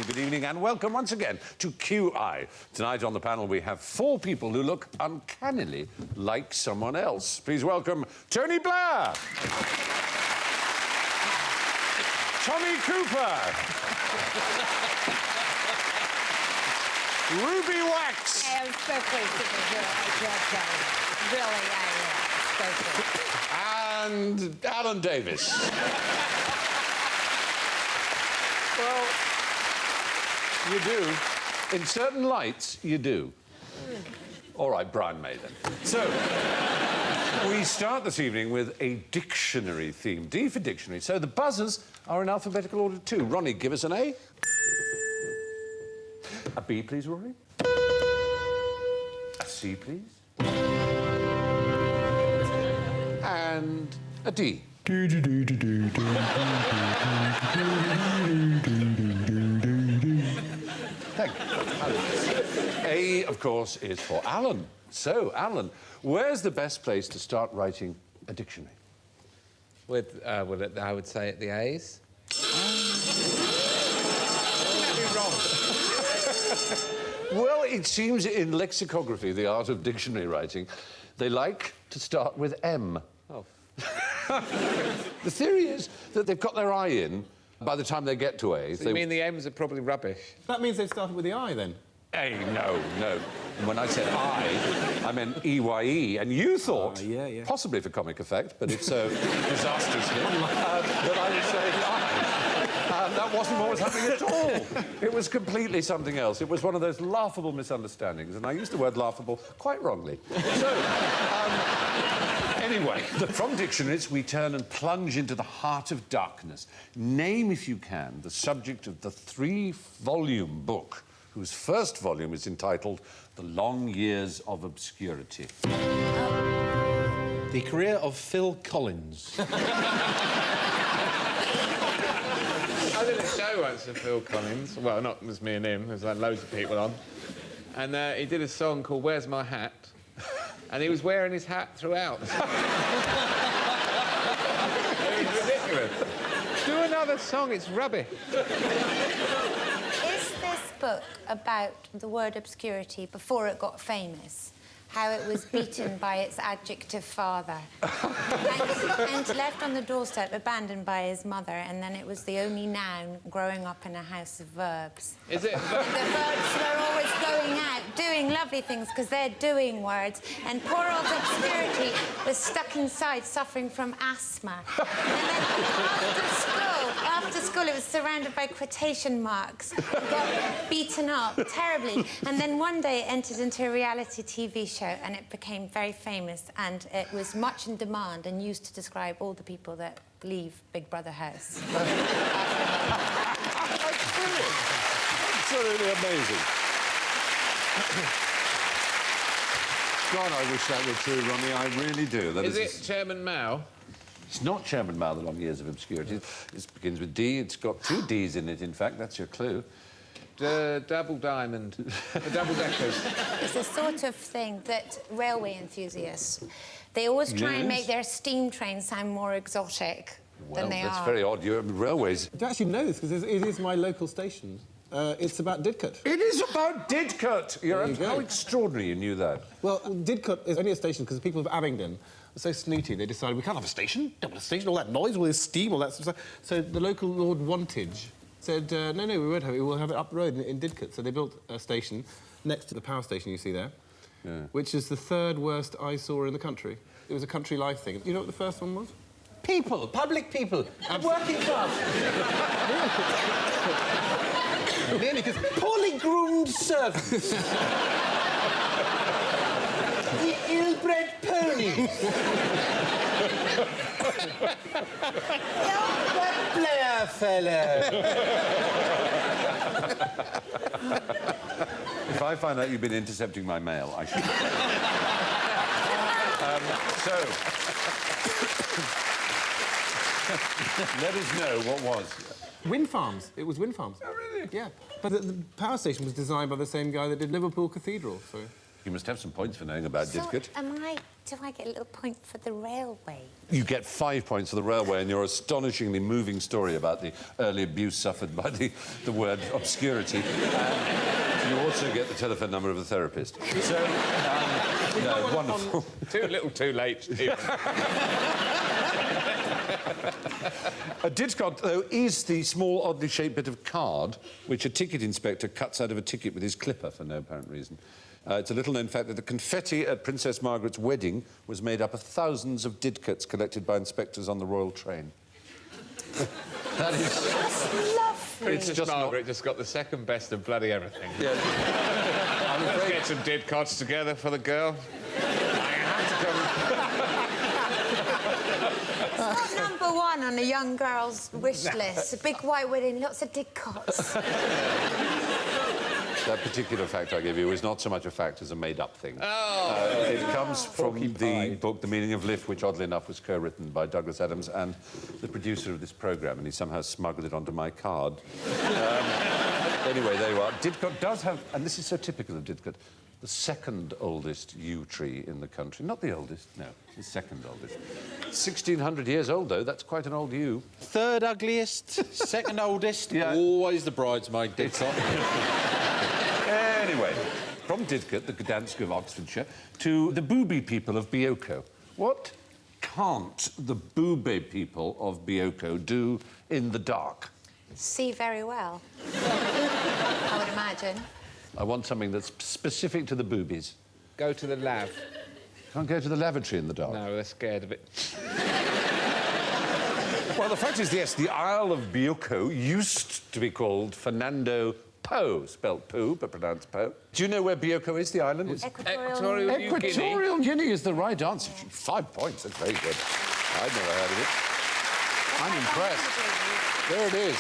Good evening, and welcome once again to QI. Tonight on the panel we have 4 people who look uncannily like someone else. Please welcome Tony Blair, Tommy Cooper, Ruby Wax. I am so pleased to be here. Really, I am. So And Alan Davies. Well, you do. In certain lights, you do. All right, Brian May, then. So, we start this evening with a dictionary theme. D for dictionary. So the buzzers are in alphabetical order too. Ronnie, give us an A. A B, please, Rory. A C, please. And a D. Thank you. A, of course, is for Alan. So, Alan, where's the best place to start writing a dictionary? With, I would say at the A's. Well, it seems in lexicography, the art of dictionary writing, they like to start with M. Oh. The theory is that they've got their eye in by the time they get to A. So you mean the M's are probably rubbish? That means they've started with the I, then? A, no. And when I said I meant E-Y-E, and you thought, possibly for comic effect, but it's so disastrously, that I was saying I. That wasn't what was happening at all. It was completely something else. It was one of those laughable misunderstandings, and I used the word laughable quite wrongly. So, anyway, from dictionaries, we turn and plunge into the heart of darkness. Name, if you can, the subject of the 3-volume book whose first volume is entitled The Long Years of Obscurity. The career of Phil Collins. I did a show once with Phil Collins. Well, not it was me and him. There was like loads of people on. And he did a song called Where's My Hat? And he was wearing his hat throughout. It was ridiculous. Do another song, it's rubbish. Is this book about the word obscurity before it got famous? How it was beaten by its adjective father and left on the doorstep, abandoned by his mother, and then it was the only noun growing up in a house of verbs. Is it? And the verbs were always going out, doing lovely things, because they're doing words, and poor old obscurity was stuck inside, suffering from asthma. And then after school, it was surrounded by quotation marks. It got beaten up terribly. And then one day it entered into a reality TV show, and it became very famous, and it was much in demand and used to describe all the people that leave Big Brother house. That's brilliant. Absolutely amazing. God, I wish that were true, Ronnie. I really do. Is it Chairman Mao? It's not Chairman Mao, The Long Years of Obscurity. It begins with D. It's got 2 Ds in it, in fact. That's your clue. Double diamond. The double deckers. It's the sort of thing that railway enthusiasts, they always try and make their steam trains sound more exotic than they are. Well, that's very odd. You're railways. I actually know this, because it is my local station. It's about Didcot. It is about Didcot! How extraordinary you knew that. Well, Didcot is only a station because the people of Abingdon were so snooty, they decided we can't have a station, don't want a station, all that noise, all this steam, all that sort of stuff. So the local Lord Wantage said, no, we won't have it, we'll have it up the road in Didcot. So they built a station next to the power station you see there, which is the 3rd worst eyesore in the country. It was a country life thing. You know what the first one was? People, public people, working class. Nearly, because Poorly groomed servants. The ill-bred ponies. Blair fellow. If I find out you've been intercepting my mail, I should... let us know what was. Wind farms. It was wind farms. Oh, really? Yeah. But the power station was designed by the same guy that did Liverpool Cathedral, so... You must have some points for knowing about Didcot. Do I get a little point for the railway? You get 5 points for the railway and your astonishingly moving story about the early abuse suffered by the word obscurity. And you also get the telephone number of a therapist. So, no, wonderful. Too little, too late, Stephen. A Didcot, though, is the small, oddly shaped bit of card which a ticket inspector cuts out of a ticket with his clipper for no apparent reason. It's a little-known fact that the confetti at Princess Margaret's wedding was made up of thousands of Didcots collected by inspectors on the royal train. That is... That's lovely. Princess Margaret just got the second best of bloody everything. Yeah. Let's get some Didcots together for the girl. It's not number one on a young girl's wish list. A big white wedding, lots of Didcots. That particular fact I gave you is not so much a fact as a made-up thing. It comes from the book The Meaning of Lift, which, oddly enough, was co-written by Douglas Adams and the producer of this programme, and he somehow smuggled it onto my card. Anyway, there you are. Didcot does have, and this is so typical of Didcot, the second oldest yew tree in the country. Not the oldest, no, the second oldest. 1,600 years old, though. That's quite an old yew. Third ugliest, second oldest. Yeah. Always the bridesmaid, Didcot. Anyway, from Didcot, the Gdansk of Oxfordshire, to the Booby people of Bioko. What can't the Booby people of Bioko do in the dark? See very well. I would imagine. I want something that's specific to the boobies. Go to the lav. Can't go to the lavatory in the dark. No, they're scared of it. Well, the fact is, yes, the Isle of Bioko used to be called Fernando Po, spelt poo, but pronounced Po. Do you know where Bioko is, the island? Equatorial Guinea is the right answer. 5 points, that's very good. I'd never heard of it. I'm impressed. There it is.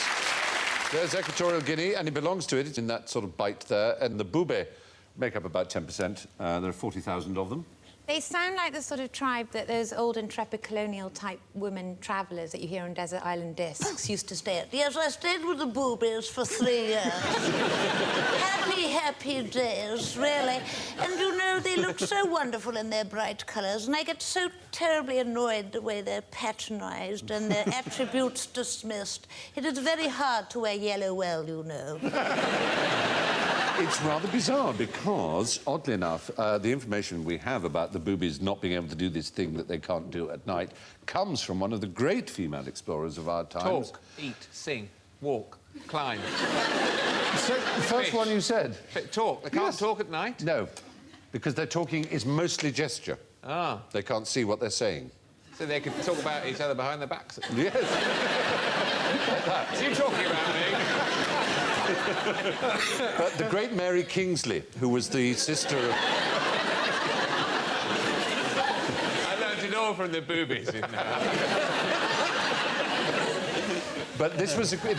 There's Equatorial Guinea, and it belongs to it. It's in that sort of bight there, and the Bube make up about 10%. There are 40,000 of them. They sound like the sort of tribe that those old intrepid colonial-type women travellers that you hear on desert island discs used to stay at. Yes, I stayed with the Boobies for 3 years. Happy, happy days, really. And, you know, they look so wonderful in their bright colours, and I get so terribly annoyed the way they're patronised and their attributes dismissed. It is very hard to wear yellow well, you know. It's rather bizarre because, oddly enough, the information we have about the Boobies not being able to do this thing that they can't do at night comes from one of the great female explorers of our times. Talk, eat, sing, walk, climb. So, the first one you said? Talk. They can't talk at night? No, because their talking is mostly gesture. Ah. They can't see what they're saying. So they can talk about each other behind their backs? Yes. Are you talking about me? But the great Mary Kingsley, who was the sister of... I learned it all from the Boobies in But this was a good...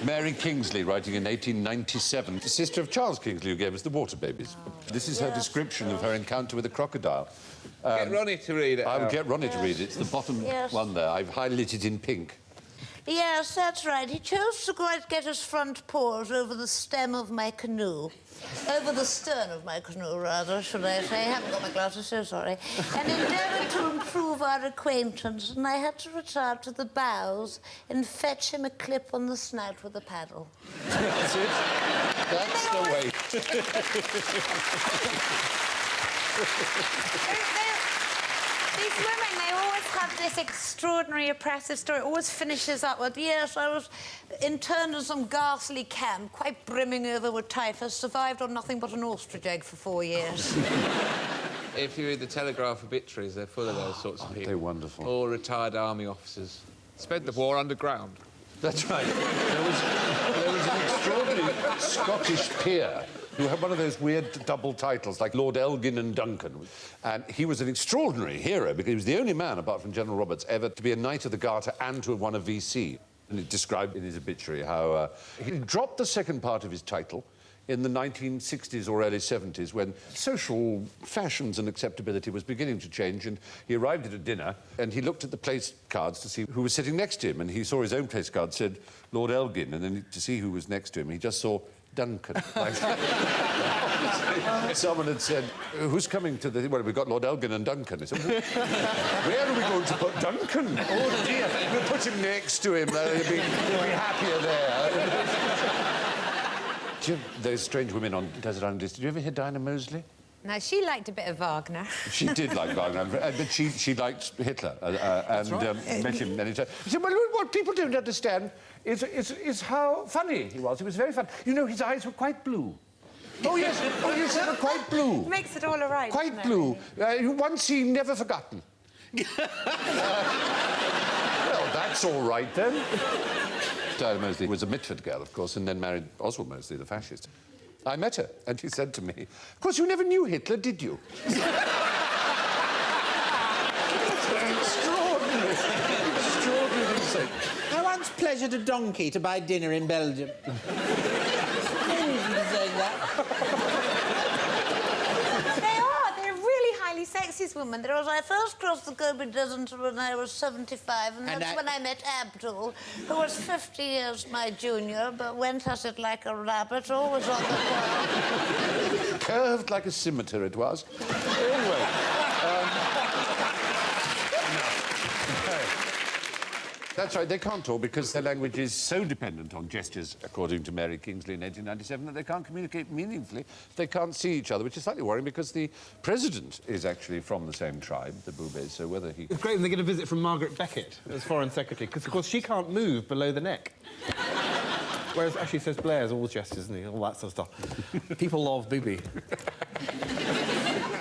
Mary Kingsley, writing in 1897, the sister of Charles Kingsley, who gave us the Water Babies. This is her description of her encounter with a crocodile. Get Ronnie to read it. I will get Ronnie to read it. It's the bottom one there. I've highlighted it in pink. Yes, that's right. He chose to go and get his front paws over the stem of my canoe. Over the stern of my canoe, rather, should I say. I haven't got my glasses, so sorry. And endeavoured to improve our acquaintance, and I had to retire to the bows and fetch him a clip on the snout with a paddle. That's it. That's the way. These women, they always have this extraordinary oppressive story. It always finishes up with, yes, I was interned in some ghastly camp, quite brimming over with typhus, survived on nothing but an ostrich egg for 4 years. If you read the Telegraph obituaries, they're full of those sorts of people. They're wonderful. All retired army officers. Spent the war underground. That's right. There was an extraordinary Scottish peer who had one of those weird double titles, like Lord Elgin and Duncan. And he was an extraordinary hero because he was the only man, apart from General Roberts, ever to be a Knight of the Garter and to have won a VC. And it described in his obituary how he dropped the second part of his title in the 1960s or early 70s when social fashions and acceptability was beginning to change, and he arrived at a dinner and he looked at the place cards to see who was sitting next to him, and he saw his own place card said Lord Elgin, and then to see who was next to him he just saw Duncan. Like, someone had said, who's coming to the... Well, we've got Lord Elgin and Duncan. He said, where are we going to put Duncan? Oh, dear. We'll put him next to him. He'll be happier there. Do you have those strange women on Desert Island Discs? Did you ever hear Dinah Mosley? No, she liked a bit of Wagner. She did like Wagner, but she liked Hitler and met him many times. She said, well, what people don't understand is how funny he was. He was very funny. You know, his eyes were quite blue. Oh, yes, they were quite blue. Makes it all all right. Quite blue. One scene never forgotten. Well, that's all right, then. Dinah Mosley was a Mitford girl, of course, and then married Oswald Mosley, the fascist. I met her, and she said to me, of course, you never knew Hitler, did you? Extraordinary. Extraordinary thing. I once pleasured a donkey to buy dinner in Belgium. They're really highly sexist women. There was, I first crossed the Gobi Desert when I was 75, and that's when I met Abdul, who was 50 years my junior, but went at it like a rabbit, always on the curve. Curved like a scimitar, it was. Anyway. That's right, they can't talk because their language is so dependent on gestures, according to Mary Kingsley in 1897, that they can't communicate meaningfully. They can't see each other, which is slightly worrying because the president is actually from the same tribe, the Boobes, so whether he... It's great when they get a visit from Margaret Beckett as Foreign Secretary, because, of course, she can't move below the neck. Whereas, actually, says Blair's all gestures, isn't he? All that sort of stuff. People love Booby.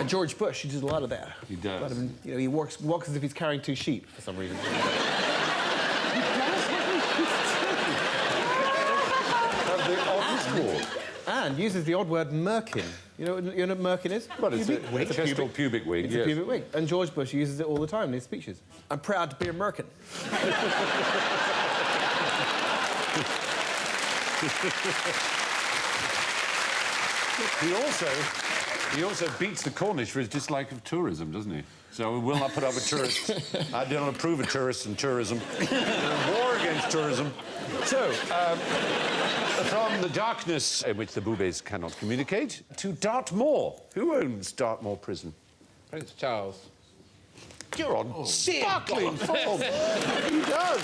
And George Bush, he does a lot of that. He does. You know, he walks as if he's carrying two sheep, for some reason. And uses the odd word merkin. You know what merkin is? Well, it's a chest or pubic wig, It's a pubic wig. And George Bush uses it all the time in his speeches. I'm proud to be a merkin. He also beats the Cornish for his dislike of tourism, doesn't he? So we will not put up with tourists. I do not approve of tourists and tourism. War against tourism. So, from the darkness in which the Boobes cannot communicate to Dartmoor. Who owns Dartmoor Prison? Prince Charles. You're on sparkling form. He does.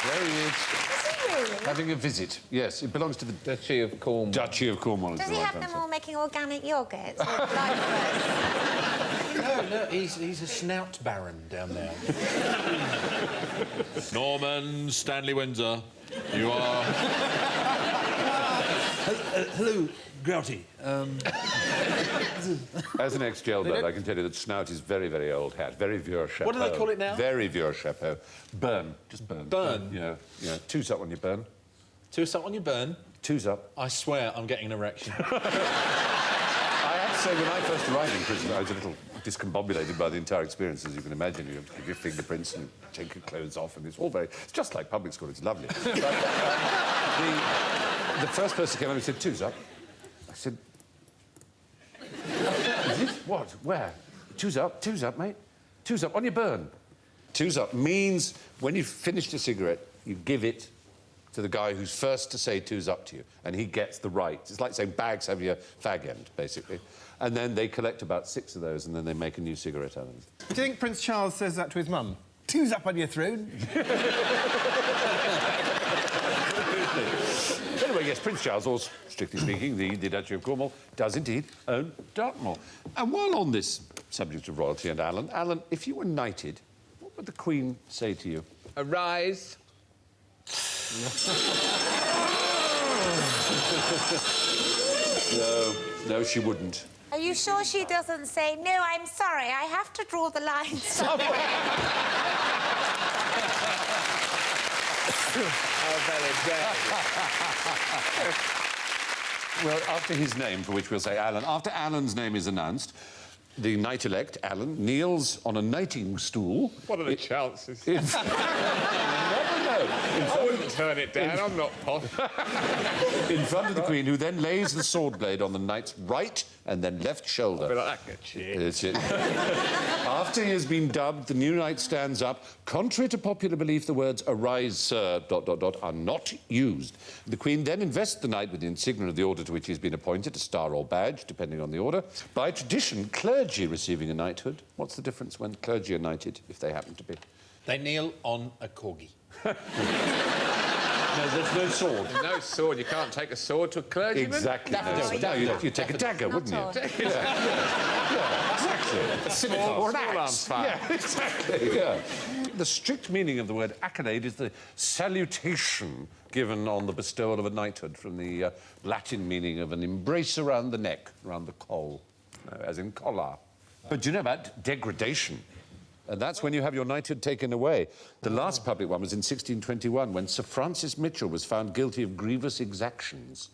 There he is. Having a visit. Yes, it belongs to the Duchy of Cornwall. Duchy of Cornwall. Does he have them all making organic yogurt? No, he's a snout baron down there. Norman Stanley Windsor, you are... Hello, Grouty. As an ex-jailbird, I can tell you that snout is very, very old hat. Very vieux chapeau. What do they call it now? Very vieux chapeau. Burn. Just burn. Burn? Yeah. Two's up on your burn. Two's up on your burn? Two's up. I swear I'm getting an erection. I have to say, when I first arrived in prison, I was a little discombobulated by the entire experience, as you can imagine. You give your fingerprints and take your clothes off, and it's all very... It's just like public school. It's lovely. But, the first person came in and said, "Two's up." I said... Is it? What? Where? Two's up, mate. Two's up on your burn. Two's up means when you've finished a cigarette, you give it to the guy who's first to say two's up to you, and he gets the right. It's like saying bags have your fag end, basically. And then they collect about 6 of those, and then they make a new cigarette out of them. Do you think Prince Charles says that to his mum? Two's up on your throne. Anyway, yes, Prince Charles, or strictly speaking, the Duchy of Cornwall, does indeed own Dartmoor. And while on this subject of royalty and Alan, if you were knighted, what would the Queen say to you? Arise. No, she wouldn't. Are you sure she doesn't say, "No, I'm sorry, I have to draw the line somewhere"? Oh, very dead. Well, after his name, for which we'll say Alan, after Alan's name is announced, the knight-elect, Alan, kneels on a knighting stool. What are the chances? I wouldn't turn it down, I'm not posh. In front of the Queen, who then lays the sword blade on the knight's right and then left shoulder. I'll be like, that shit. That's it. After he has been dubbed, the new knight stands up. Contrary to popular belief, the words "Arise, sir," ... are not used. The Queen then invests the knight with the insignia of the order to which he has been appointed, a star or badge, depending on the order. By tradition, clergy receiving a knighthood. What's the difference when clergy are knighted, if they happen to be? They kneel on a corgi. No, there's no sword. No sword. You can't take a sword to a clergyman. Exactly. No, you'd take a dagger, wouldn't you? Yeah, exactly. A scimitar or an axe. Yeah, exactly. Yeah. The strict meaning of the word accolade is the salutation given on the bestowal of a knighthood, from the Latin meaning of an embrace around the neck, around the coll, as in collar. But do you know about degradation? And that's when you have your knighthood taken away. The last public one was in 1621, when Sir Francis Mitchell was found guilty of grievous exactions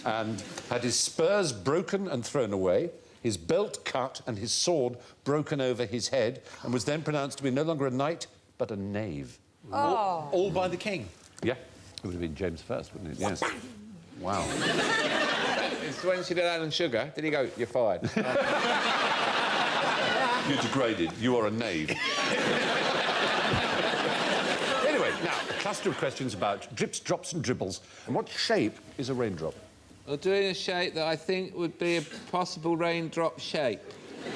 and had his spurs broken and thrown away, his belt cut and his sword broken over his head, and was then pronounced to be no longer a knight, but a knave. Oh. All by the king. Yeah, it would have been James I, wouldn't it? Yes. Wow. It's when she did Alan Sugar. Did he go, "You're fired"? You're degraded. You are a knave. Anyway, now, a cluster of questions about drips, drops and dribbles. And what shape is a raindrop? Well, doing a shape that I think would be a possible raindrop shape.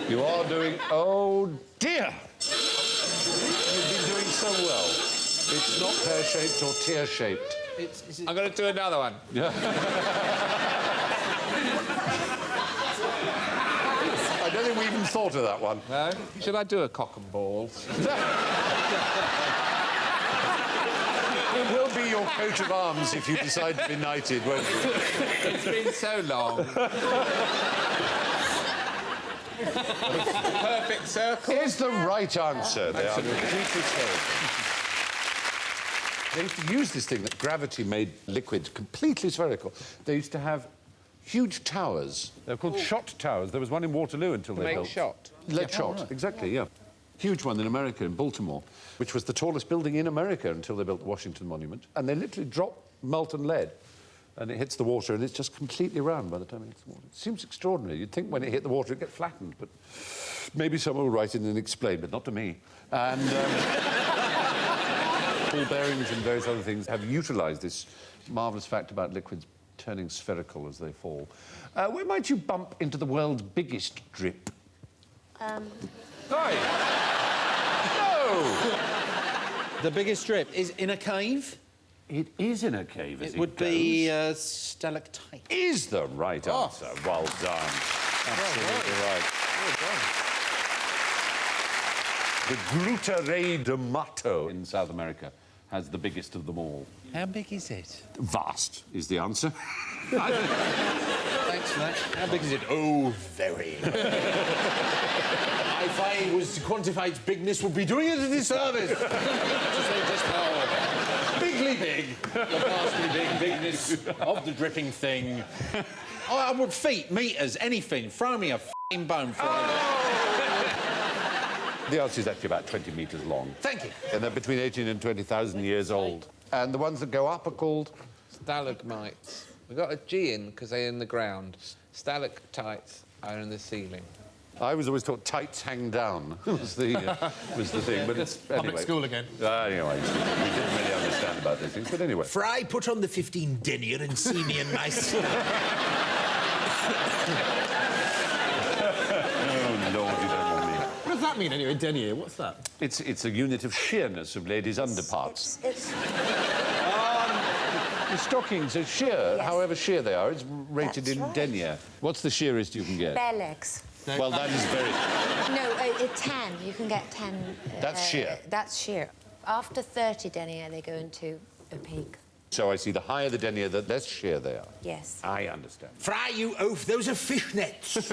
You are doing... Oh, dear! You've been doing so well. It's not pear-shaped or tear-shaped. I'm going to do another one. Yeah. I don't think we even thought of that one. No? Should I do a cock and balls? It will be your coat of arms if you decide to be knighted, won't it? It's been so long. Perfect circle. Is the right answer. They are completely spherical. They used to use this thing that gravity made liquid completely spherical. They used to have huge towers. They're called shot towers. There was one in Waterloo until they built... Make shot. Lead shot, right. Exactly, yeah. Huge one in America, in Baltimore, which was the tallest building in America until they built the Washington Monument. And they literally drop molten lead, and it hits the water, and it's just completely round by the time it hits the water. It seems extraordinary. You'd think when it hit the water, it'd get flattened, but maybe someone will write it and explain, but not to me. And ball bearings and various other things have utilised this marvellous fact about liquids turning spherical as they fall. Where might you bump into the world's biggest drip? Hi! No! The biggest strip is in a cave. It is in a cave, as It would be stalactite. Is the right answer. Well done. Absolutely right. Well done. The Gruta Rey de Mato in South America has the biggest of them all. How big is it? Vast is the answer. Thanks for that. How big is it? Oh, very. If I was to quantify its bigness, would be doing it a disservice. Just how bigly big, the vastly big bigness of the dripping thing. Oh, I would feet, meters, anything. Throw me a f***ing bone for The answer is actually about 20 metres long. Thank you. And they're between 18 and 20,000 years old. And the ones that go up are called... Stalagmites. We've got a G in because they're in the ground. Stalactites are in the ceiling. I was always taught tights hang down was the thing, but it's... Anyway. Public school again. Anyway, we didn't really understand about these things, but anyway. Fry, put on the 15 denier and see me and my... Oh, Lord, you don't want me. What does that mean, anyway, denier? What's that? It's a unit of sheerness of ladies' underparts. The stockings are sheer, however sheer they are. It's rated That's in right. denier. What's the sheerest you can get? Bare legs. Well, that is very... No, 10. You can get 10. That's sheer. That's sheer. After 30 denier, they go into opaque. So I see the higher the denier, the less sheer they are. Yes. I understand. Fry, you oaf, those are fishnets.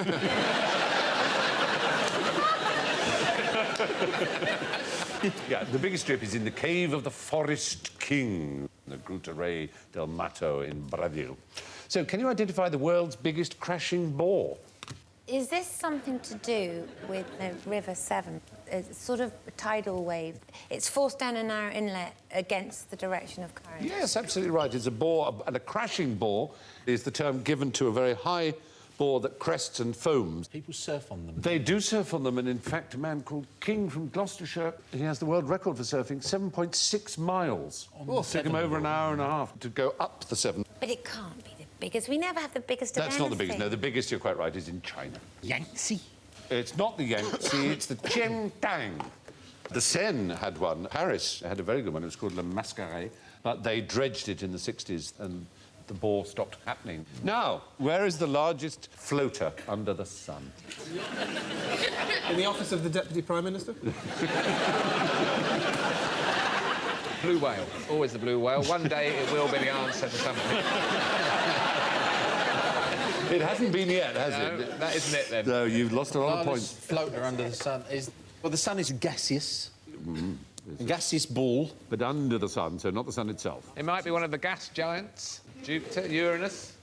Yeah, the biggest strip is in the Cave of the Forest King, the Gruta Rei del Mato in Brazil. So, can you identify the world's biggest crashing bore? Is this something to do with the River Severn? It's sort of a tidal wave. It's forced down a narrow inlet against the direction of current. Yes, absolutely right. It's a bore, and a crashing bore is the term given to a very high bore that crests and foams. People surf on them. They do surf on them, and in fact, a man called King from Gloucestershire, he has the world record for surfing, 7.6 miles. Oh, took him over an hour and a half to go up the Severn. But it can't be the biggest. We never have the biggest of That's not the biggest. anything. No, the biggest, you're quite right, is in China. Yangtze. It's not the Yangtze, it's the Chengtang. The Seine had one. Paris had a very good one. It was called Le Mascaret, but they dredged it in the 60s and the bore stopped happening. Now, where is the largest floater under the sun? In the office of the Deputy Prime Minister? Blue whale. Always the blue whale. One day it will be the answer to something. It hasn't been yet, has No, it? that isn't it, then. No, you've lost a lot of Largest points. floater under the sun is... Well, the sun is gaseous. A gaseous ball. But under the sun, so not the sun itself. It might be one of the gas giants. Jupiter, Uranus.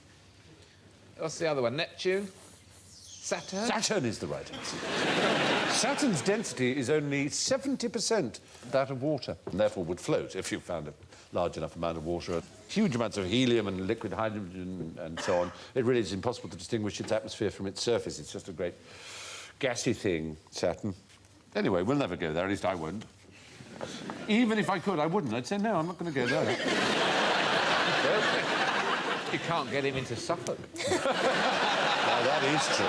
What's the other one? Neptune? Saturn? Saturn is the right answer. Saturn's density is only 70% that of water, and therefore would float if you found a large enough amount of water. Huge amounts of helium and liquid hydrogen and so on. It really is impossible to distinguish its atmosphere from its surface. It's just a great gassy thing, Saturn. Anyway, we'll never go there, at least I won't. Even if I could, I wouldn't. I'd say, no, I'm not going to go there. You can't get him into Suffolk. Now, that is true.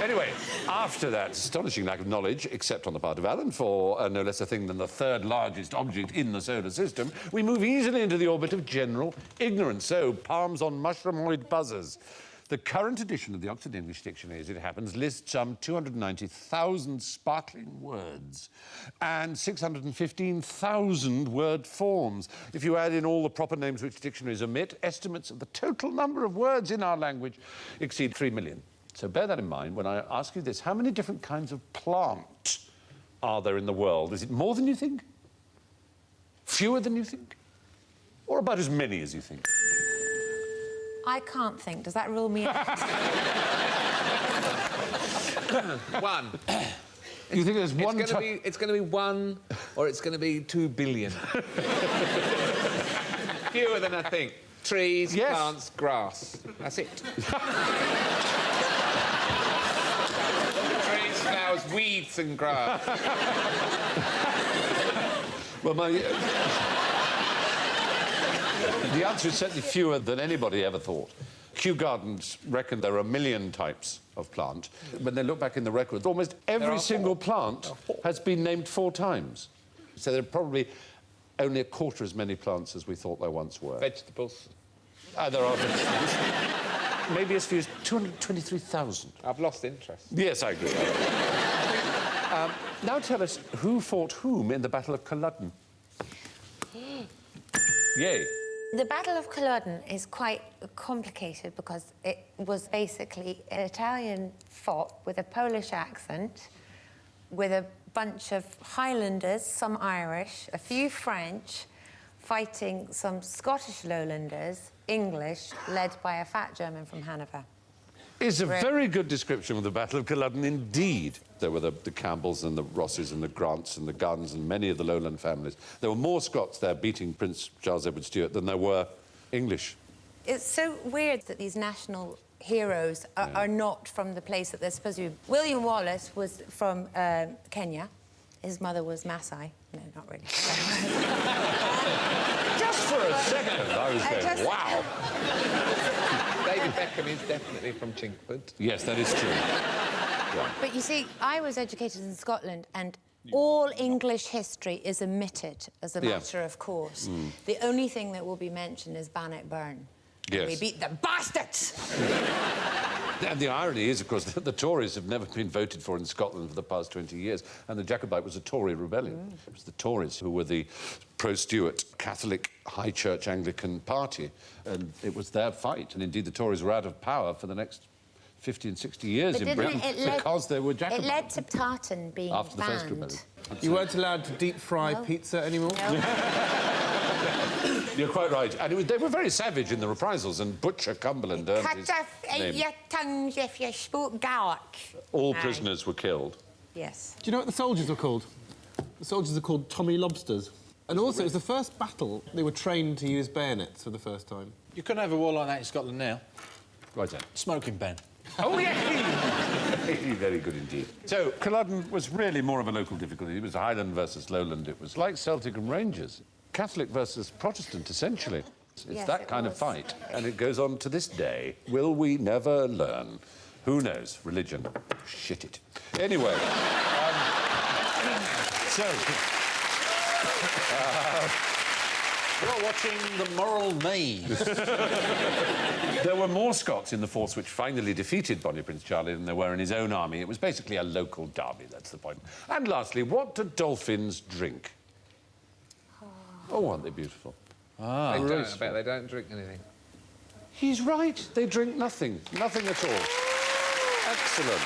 Anyway, after that astonishing lack of knowledge, except on the part of Alan, for no less a thing than the third largest object in the solar system, we move easily into the orbit of general ignorance. So, palms on mushroomoid buzzers. The current edition of the Oxford English Dictionary, as it happens, lists some 290,000 sparkling words and 615,000 word forms. If you add in all the proper names which dictionaries omit, estimates of the total number of words in our language exceed 3 million. So bear that in mind when I ask you this. How many different kinds of plant are there in the world? Is it more than you think? Fewer than you think? Or about as many as you think? I can't think. Does that rule me out? One. You think there's one... It's going to be one, or it's going to be 2 billion. Fewer than I think. Trees, yes. Plants, grass. That's it. Trees, flowers, weeds and grass. Well, the answer is certainly fewer than anybody ever thought. Kew Gardens reckon there are 1 million types of plant. When they look back in the records, almost every single plant has been named 4 times. So there are probably only a quarter as many plants as we thought there once were. Vegetables. There are vegetables. Maybe as few as 223,000. I've lost interest. Yes, I agree. Now tell us who fought whom in the Battle of Culloden. Yay. The Battle of Culloden is quite complicated because it was basically an Italian fought with a Polish accent, with a bunch of Highlanders, some Irish, a few French, fighting some Scottish lowlanders, English, led by a fat German from Hanover. It's a very good description of the Battle of Culloden indeed. There were the Campbells and the Rosses and the Grants and the Guns and many of the lowland families. There were more Scots there beating Prince Charles Edward Stuart than there were English. It's so weird that these national heroes are not from the place that they're supposed to be. William Wallace was from Kenya. His mother was Maasai. No, not really. Just for a second, I was going, wow. David Beckham is definitely from Chinkford. Yes, that is true. Yeah. But you see, I was educated in Scotland, and all English history is omitted as a matter of course. The only thing that will be mentioned is Bannockburn. Yes. We beat the bastards! And the irony is, of course, that the Tories have never been voted for in Scotland for the past 20 years, and the Jacobite was a Tory rebellion. It was the Tories who were the pro-Stuart Catholic High Church Anglican party, and it was their fight. And indeed, the Tories were out of power for the next 50 and 60 years But in Britain because they were It Jacobins. led to tartan being After the First banned. Rebellion. You weren't allowed to deep-fry pizza anymore? No. You're quite right. And they were very savage in the reprisals, and Butcher Cumberland earned his Cut off name. your tongues if you spoke Gaelic. All Aye. prisoners were killed. Yes. Do you know what the soldiers were called? The soldiers are called Tommy Lobsters. And also, it was the first battle they were trained to use bayonets for the first time. You couldn't have a war like that in Scotland now. Right then. Smoking ban. Oh, yeah! Very good indeed. So, Culloden was really more of a local difficulty. It was Highland versus Lowland. It was like Celtic and Rangers. Catholic versus Protestant, essentially. It's Yes, that it kind of was. fight. And it goes on to this day. Will we never learn? Who knows? Religion. Shit it. Anyway. You're watching The Moral Maze. There were more Scots in the force which finally defeated Bonnie Prince Charlie than there were in his own army. It was basically a local derby, that's the point. And lastly, what do dolphins drink? Oh, aren't they beautiful? I bet they don't drink anything. He's right. They drink nothing. Nothing at all. Excellent.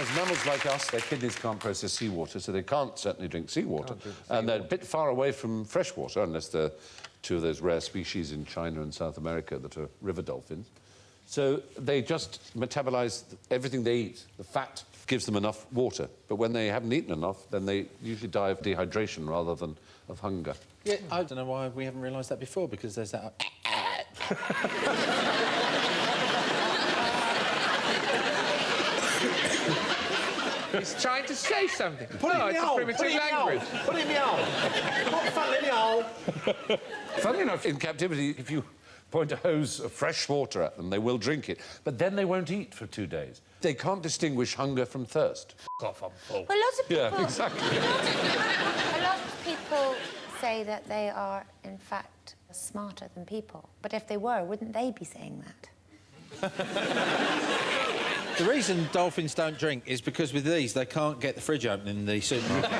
As mammals like us, their kidneys can't process seawater, so they can't certainly drink seawater. And they're a bit far away from fresh water, unless they're two of those rare species in China and South America that are river dolphins. So they just metabolise everything they eat. The fat gives them enough water. But when they haven't eaten enough, then they usually die of dehydration rather than of hunger. Yeah, I don't know why we haven't realised that before, because there's that... He's trying to say something. Put it in the it's a hole. primitive Put it in the hole. language. Put it in the hole. Put fun in the hole. Funnily enough, in captivity, if you point a hose of fresh water at them, they will drink it. But then they won't eat for 2 days. They can't distinguish hunger from thirst. F*** off, I'm full. Well, lots of people... Yeah, exactly. A lot of people say that they are, in fact, smarter than people. But if they were, wouldn't they be saying that? The reason dolphins don't drink is because with these, they can't get the fridge open in the supermarket.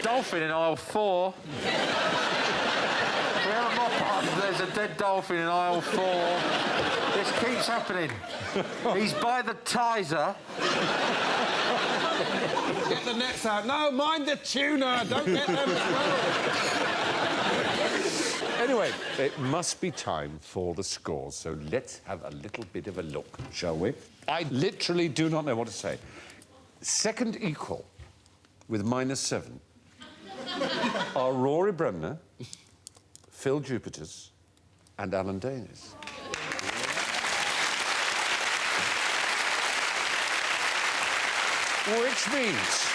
Dolphin in aisle 4. We have a mop up, there's a dead dolphin in aisle 4. This keeps happening. He's by the Tizer. Get the nets out. No, mind the tuna. Don't get them as well. Anyway, it must be time for the scores, so let's have a little bit of a look, shall we? I literally do not know what to say. Second equal, with -7, are Rory Bremner, Phill Jupitus and Alan Davies. Which means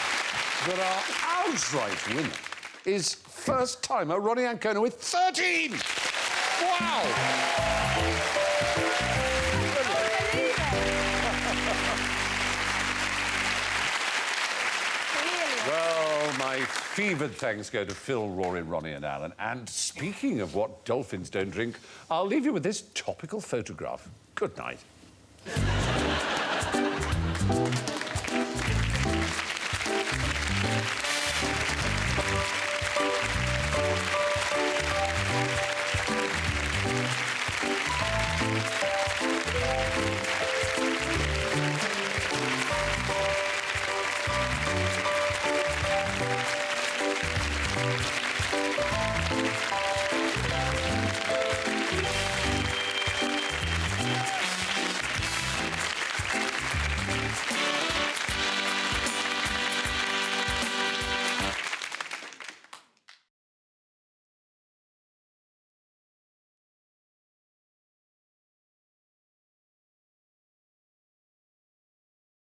that our outright winner is first-timer Ronni Ancona with 13! Wow! Well, my fevered thanks go to Phill, Rory, Ronni and Alan. And speaking of what dolphins don't drink, I'll leave you with this topical photograph. Good night.